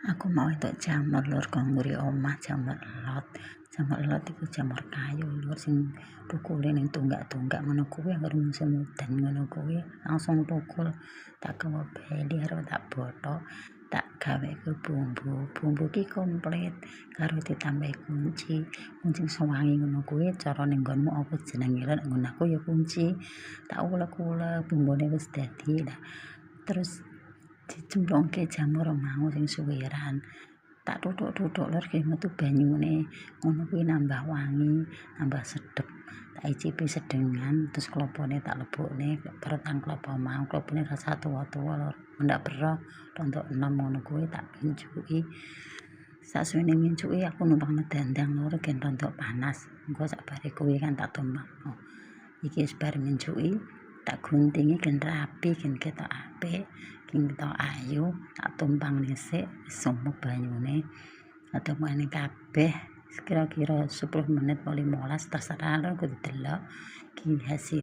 Aku mau entuk jamur lur kanggo nguri omah, jamur elot. Jamur elot iku jamur kayu lur sing thukule ning tunggak-tunggak ngono kuwi anggere musim udan ngono kuwi langsung thukul. Tak gawa beli arep tak bothok, tak gawe ke bumbu. Bumbu ki komplit karo ditambahi kunci. Kunci sewangi ngono kuwi cara ning nggonmu apa jenenge lho, nek nggon aku ya kunci. Tak ulek-ulek bumbune wis dadi. Terus dicemplungke jamur mau sing suwiran. Tak tuthuk-tuthuk lur ki metu banyune. Ngono kuwi nambah wangi, nambah sedep. Tak icipi sedengan terus klopone tak lebokne parutan klopo mau. Klopone rasa tuwa-tuwa lur. Ndak bero rontok enom ngono kuwi tak pincuki. Sasuwene mincuki aku numpang nedandang lur gen rontok panas. Engko sakbare kuwi kan tak tumpakno. Iki wis bar mincuki tak guntingi gen rapi gen ketok apik, gen ketok ayu, tak tumpang dhisik sumet banyune. Ademane kabeh kira-kira 10 menit apa 15 terserah lho kudu delok ki hasil